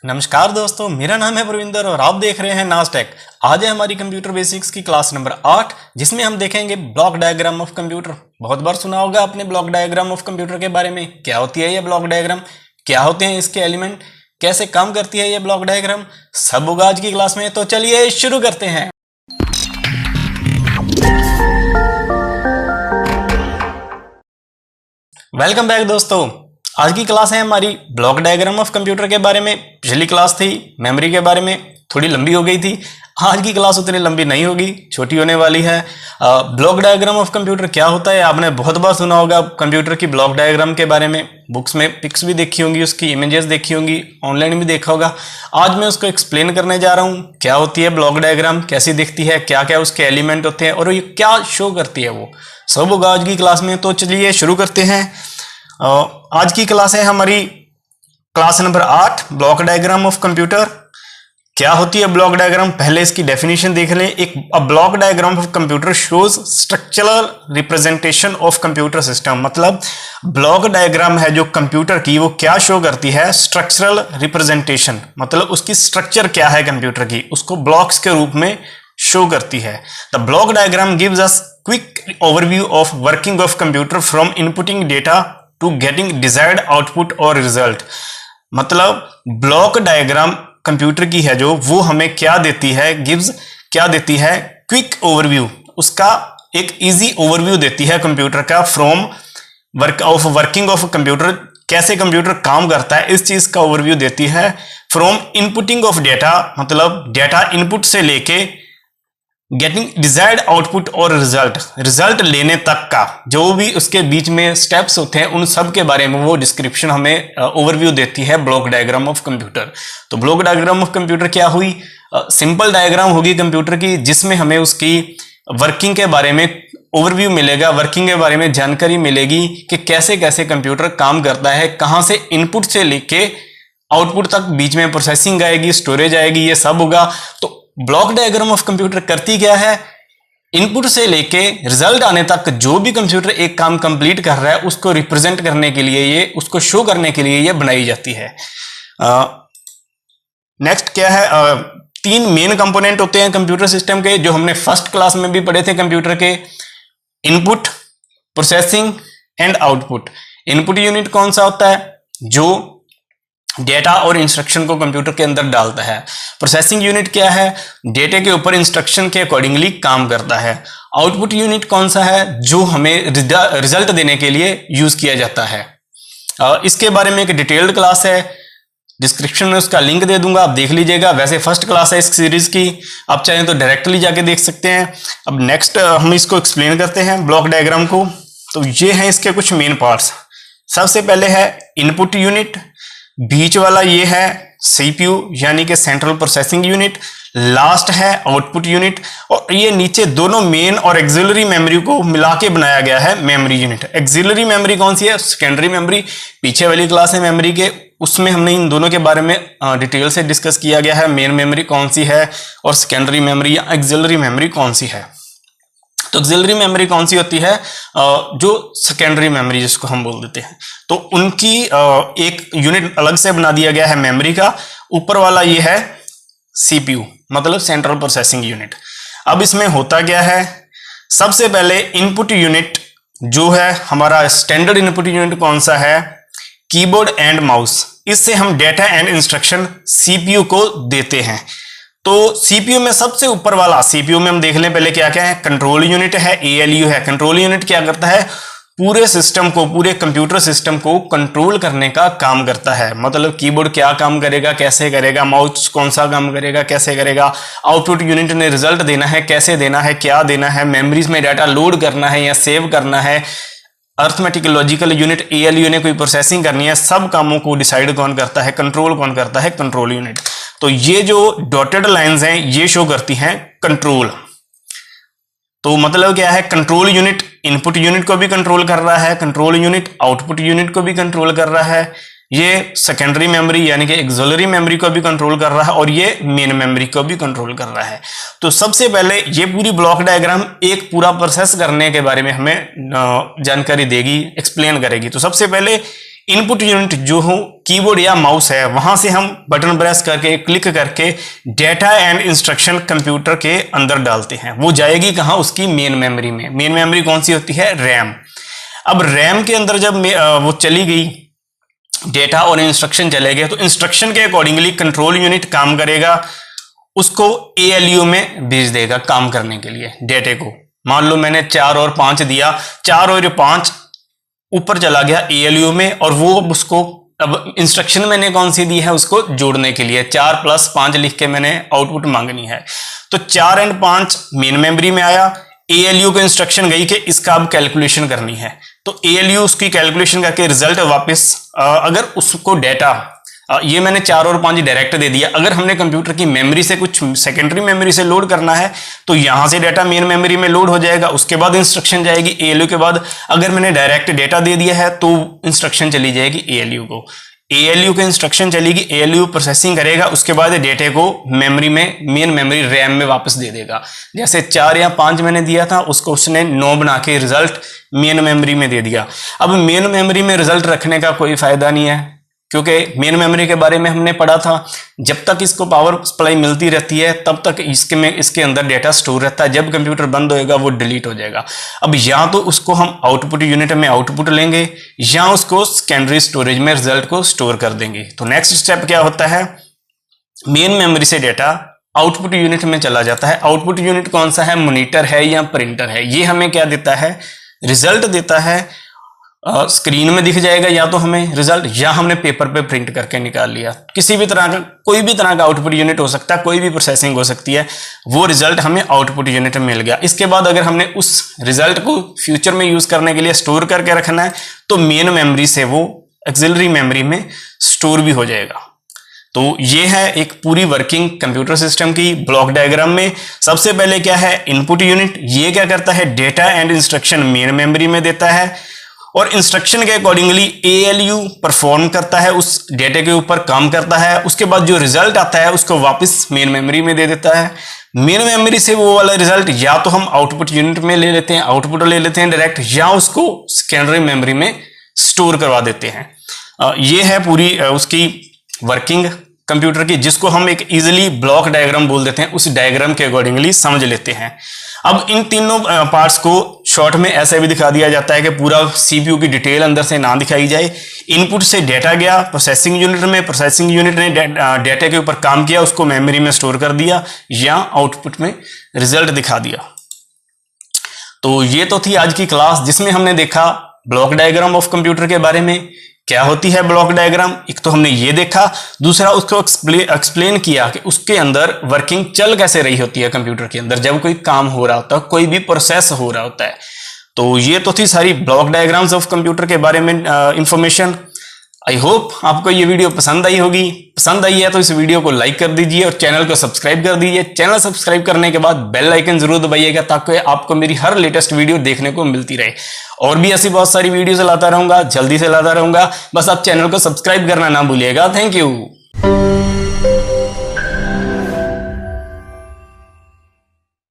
नमस्कार दोस्तों, मेरा नाम है प्रविंदर और आप देख रहे हैं नाज़टेक। आज है हमारी कंप्यूटर बेसिक्स की क्लास नंबर 8, जिसमें हम देखेंगे ब्लॉक डायग्राम ऑफ कंप्यूटर। बहुत बार सुना होगा आपने ब्लॉक डायग्राम ऑफ कंप्यूटर के बारे में। क्या होती है ये ब्लॉक डायग्राम, क्या होते हैं इसके एलिमेंट, कैसे काम करती है ये ब्लॉक डायग्राम, सब होगा आज की क्लास में। तो चलिए शुरू करते हैं। वेलकम बैक दोस्तों, आज की क्लास है हमारी ब्लॉक डायग्राम ऑफ कंप्यूटर के बारे में। पिछली क्लास थी मेमोरी के बारे में, थोड़ी लंबी हो गई थी। आज की क्लास उतनी लंबी नहीं होगी, छोटी होने वाली है। ब्लॉक डायग्राम ऑफ कंप्यूटर क्या होता है, आपने बहुत बार सुना होगा कंप्यूटर की ब्लॉक डायग्राम के बारे में। बुक्स में पिक्स भी देखी होंगी, उसकी इमेजेस देखी होंगी, ऑनलाइन भी देखा होगा। आज मैं उसको एक्सप्लेन करने जा रहा हूँ, क्या होती है ब्लॉक डायग्राम, कैसी दिखती है, क्या क्या उसके एलिमेंट होते हैं और ये क्या शो करती है, वो सब होगा आज की क्लास में। तो चलिए शुरू करते हैं। आज की क्लास है हमारी class number 8, block diagram of computer. क्या होती है ब्लॉक डायग्राम, पहले इसकी डेफिनेशन देख लें। एक block diagram of computer shows structural representation of computer system. मतलब ब्लॉक डायग्राम है जो कंप्यूटर की, वो क्या शो करती है, स्ट्रक्चरल रिप्रेजेंटेशन। मतलब उसकी स्ट्रक्चर क्या है कंप्यूटर की, उसको ब्लॉक्स के रूप में शो करती है। The block diagram gives us quick overview of working of computer from inputting data to getting desired output और रिजल्ट। मतलब ब्लॉक डायग्राम कंप्यूटर की है जो, वो हमें क्या देती है, गिव्स क्या देती है, क्विक ओवरव्यू, उसका एक इजी ओवरव्यू देती है कंप्यूटर का फ्रॉम वर्किंग ऑफ कंप्यूटर, कैसे कंप्यूटर काम करता है इस चीज का ओवरव्यू देती है। फ्रॉम इनपुटिंग ऑफ डेटा, मतलब डेटा इनपुट से लेके गेटिंग डिजायर्ड आउटपुट और रिजल्ट लेने तक का जो भी उसके बीच में स्टेप्स होते हैं, उन सब के बारे में वो डिस्क्रिप्शन हमें ओवरव्यू देती है ब्लॉक डायग्राम ऑफ कंप्यूटर। तो ब्लॉक डायग्राम ऑफ कंप्यूटर क्या हुई, सिंपल डायग्राम होगी कंप्यूटर की, जिसमें हमें उसकी वर्किंग के बारे में ओवरव्यू मिलेगा, वर्किंग के बारे में जानकारी मिलेगी कि कैसे कैसे कंप्यूटर काम करता है, कहाँ से इनपुट से लेके आउटपुट तक बीच में प्रोसेसिंग आएगी, स्टोरेज आएगी, ये सब होगा। तो ब्लॉक डायग्राम ऑफ कंप्यूटर करती क्या है, इनपुट से लेके रिजल्ट आने तक जो भी कंप्यूटर एक काम कंप्लीट कर रहा है उसको रिप्रेजेंट करने के लिए, ये उसको शो करने के लिए ये बनाई जाती है। नेक्स्ट क्या है, 3 मेन कंपोनेंट होते हैं कंप्यूटर सिस्टम के, जो हमने फर्स्ट क्लास में भी पढ़े थे कंप्यूटर के। Input, processing and output. Input unit कौन सा होता है, जो डेटा और इंस्ट्रक्शन को कंप्यूटर के अंदर डालता है। प्रोसेसिंग यूनिट क्या है, डेटा के ऊपर इंस्ट्रक्शन के अकॉर्डिंगली काम करता है। आउटपुट यूनिट कौन सा है, जो हमें रिजल्ट देने के लिए यूज किया जाता है। इसके बारे में एक डिटेल्ड क्लास है, डिस्क्रिप्शन में उसका लिंक दे दूंगा, आप देख लीजिएगा। वैसे फर्स्ट क्लास है इस सीरीज की, आप चाहें तो डायरेक्टली जाके देख सकते हैं। अब नेक्स्ट हम इसको एक्सप्लेन करते हैं ब्लॉक डायग्राम को। तो ये हैं इसके कुछ मेन पार्ट्स। सबसे पहले है इनपुट यूनिट, बीच वाला ये है सीपीयू यानी कि सेंट्रल प्रोसेसिंग यूनिट, लास्ट है आउटपुट यूनिट, और ये नीचे दोनों मेन और एक्सिलरी मेमोरी को मिला के बनाया गया है मेमोरी यूनिट। एक्सिलरी मेमोरी कौन सी है, सेकेंडरी मेमोरी। पीछे वाली क्लास है मेमोरी के, उसमें हमने इन दोनों के बारे में डिटेल से डिस्कस किया गया है, मेन मेमोरी कौन सी है और सेकेंडरी मेमोरी या एक्सिलरी मेमोरी कौन सी है। तो ऑक्सिलरी मेमोरी कौन सी होती है, जो सेकेंडरी मेमोरी जिसको हम बोल देते हैं। तो उनकी एक यूनिट अलग से बना दिया गया है मेमोरी का। ऊपर वाला ये है सीपीयू, मतलब सेंट्रल प्रोसेसिंग यूनिट। अब इसमें होता क्या है, सबसे पहले इनपुट यूनिट जो है हमारा स्टैंडर्ड इनपुट यूनिट कौन सा है, कीबोर्ड एंड माउस। इससे हम डेटा एंड इंस्ट्रक्शन सीपीयू को देते हैं। तो सीपीयू में सबसे ऊपर वाला, सीपीयू में हम देख लें पहले क्या क्या है, कंट्रोल यूनिट है, एएलयू है। कंट्रोल यूनिट क्या करता है, पूरे सिस्टम को, पूरे कंप्यूटर सिस्टम को कंट्रोल करने का काम करता है। मतलब कीबोर्ड क्या काम करेगा, कैसे करेगा, माउस कौन सा काम करेगा, कैसे करेगा। आउटपुट यूनिट ने रिजल्ट देना है, कैसे देना है, क्या देना है, मेमोरीज में डाटा लोड करना है या सेव करना है। अर्थमेटिक लॉजिकल यूनिट एएलयू ने कोई प्रोसेसिंग करनी है, सब कामों को डिसाइड कौन करता है, कंट्रोल कौन करता है, कंट्रोल यूनिट। तो ये जो डॉटेड लाइंस हैं ये शो करती हैं कंट्रोल। तो मतलब क्या है, कंट्रोल यूनिट इनपुट यूनिट को भी कंट्रोल कर रहा है, कंट्रोल यूनिट आउटपुट यूनिट को भी कंट्रोल कर रहा है, ये सेकेंडरी मेमोरी यानी कि एक्सिलरी मेमोरी को भी कंट्रोल कर रहा है और ये मेन मेमोरी को भी कंट्रोल कर रहा है। तो सबसे पहले ये पूरी ब्लॉक डायग्राम एक पूरा प्रोसेस करने के बारे में हमें जानकारी देगी, एक्सप्लेन करेगी। तो सबसे पहले इनपुट यूनिट जो हो कीबोर्ड या माउस है, वहां से हम बटन प्रेस करके क्लिक करके डेटा एंड इंस्ट्रक्शन कंप्यूटर के अंदर डालते हैं। वो जाएगी कहां? उसकी मेन मेमोरी में। मेन मेमोरी कौन सी होती है? रैम। अब रैम के अंदर जब वो चली गई, डेटा और इंस्ट्रक्शन चले गए, तो इंस्ट्रक्शन के अकॉर्डिंगली कंट्रोल यूनिट काम करेगा, उसको ALU में भेज देगा काम करने के लिए डेटे को। मान लो मैंने 4 और 5 दिया, 4 और 5 ऊपर चला गया ALU में, और वो उसको अब इंस्ट्रक्शन मैंने कौन सी दी है? उसको जोड़ने के लिए 4 + 5 लिख के मैंने आउटपुट मांगनी है। तो 4 और 5 मेन मेमोरी में आया, ALU को इंस्ट्रक्शन गई कि इसका अब कैलकुलेशन करनी है, तो ALU उसकी कैलकुलेशन करके रिजल्ट वापस, अगर उसको डेटा ये मैंने 4 और 5 डायरेक्ट दे दिया, अगर हमने कंप्यूटर की मेमोरी से कुछ सेकेंडरी मेमोरी से लोड करना है तो यहां से डेटा मेन मेमोरी में लोड हो जाएगा, उसके बाद इंस्ट्रक्शन जाएगी ALU के बाद। अगर मैंने डायरेक्ट डेटा दे दिया है तो इंस्ट्रक्शन चली जाएगी ALU को, ALU को इंस्ट्रक्शन चलेगी, ALU प्रोसेसिंग करेगा, उसके बाद डेटे को मेमोरी में, मेन मेमोरी रैम में वापस दे देगा। जैसे 4 या 5 मैंने दिया था, उसको उसने 9 बना के रिजल्ट मेन मेमोरी में दे दिया। अब मेन मेमोरी में रिजल्ट रखने का कोई फायदा नहीं है, क्योंकि मेन मेमोरी के बारे में हमने पढ़ा था, जब तक इसको पावर सप्लाई मिलती रहती है तब तक इसके अंदर डेटा स्टोर रहता है, जब कंप्यूटर बंद होएगा वो डिलीट हो जाएगा। अब या तो उसको हम आउटपुट यूनिट में आउटपुट लेंगे, या उसको सेकेंडरी स्टोरेज में रिजल्ट को स्टोर कर देंगे। तो नेक्स्ट स्टेप क्या होता है? मेन मेमोरी से डेटा आउटपुट यूनिट में चला जाता है। आउटपुट यूनिट कौन सा है? मॉनिटर है या प्रिंटर है? ये हमें क्या देता है? रिजल्ट देता है। स्क्रीन में दिख जाएगा या तो हमें रिजल्ट, या हमने पेपर पे प्रिंट करके निकाल लिया। किसी भी तरह का, कोई भी तरह का आउटपुट यूनिट हो सकता है, कोई भी प्रोसेसिंग हो सकती है, वो रिजल्ट हमें आउटपुट यूनिट में मिल गया। इसके बाद अगर हमने उस रिजल्ट को फ्यूचर में यूज करने के लिए स्टोर करके रखना है तो मेन मेमोरी से वो ऑक्सिलरी मेमोरी में स्टोर भी हो जाएगा। तो ये है एक पूरी वर्किंग कंप्यूटर सिस्टम की ब्लॉक डायग्राम में। सबसे पहले क्या है? Input unit. ये क्या करता है? Data and instruction main memory में देता है, और इंस्ट्रक्शन के अकॉर्डिंगली ALU परफॉर्म करता है, उस डेटे के ऊपर काम करता है। उसके बाद जो रिजल्ट आता है उसको वापस मेन मेमोरी में दे देता है। मेन मेमोरी से वो वाला रिजल्ट या तो हम आउटपुट यूनिट में ले लेते हैं, आउटपुट ले लेते हैं डायरेक्ट, या उसको सेकेंडरी मेमोरी में स्टोर करवा देते हैं। ये है पूरी उसकी वर्किंग कंप्यूटर की, जिसको हम एक इजीली ब्लॉक डायग्राम बोल देते हैं। उस डायग्राम के अकॉर्डिंगली समझ लेते हैं। अब इन तीनों पार्ट्स को शॉर्ट में ऐसे भी दिखा दिया जाता है कि पूरा CPU की डिटेल अंदर से ना दिखाई जाए। इनपुट से डेटा गया प्रोसेसिंग यूनिट में, प्रोसेसिंग यूनिट ने डेटा के ऊपर काम किया, उसको मेमोरी में स्टोर कर दिया, या आउटपुट में रिजल्ट दिखा दिया। तो ये तो थी आज की क्लास, जिसमें हमने देखा ब्लॉक डायग्राम ऑफ कंप्यूटर के बारे में, क्या होती है ब्लॉक डायग्राम। एक तो हमने ये देखा, दूसरा उसको एक्सप्लेन किया कि उसके अंदर वर्किंग चल कैसे रही होती है कंप्यूटर के अंदर जब कोई काम हो रहा होता है, कोई भी प्रोसेस हो रहा होता है। तो ये तो थी सारी ब्लॉक डायग्राम्स ऑफ कंप्यूटर के बारे में इंफॉर्मेशन। आई होप आपको ये वीडियो पसंद आई होगी। पसंद आई है तो इस वीडियो को लाइक कर दीजिए और चैनल को सब्सक्राइब कर दीजिए। चैनल सब्सक्राइब करने के बाद बेल आइकन जरूर दबाइएगा, ताकि आपको मेरी हर लेटेस्ट वीडियो देखने को मिलती रहे। और भी ऐसी बहुत सारी वीडियोस लाता रहूंगा, जल्दी से लाता रहूंगा, बस आप चैनल को सब्सक्राइब करना ना भूलिएगा। Thank you.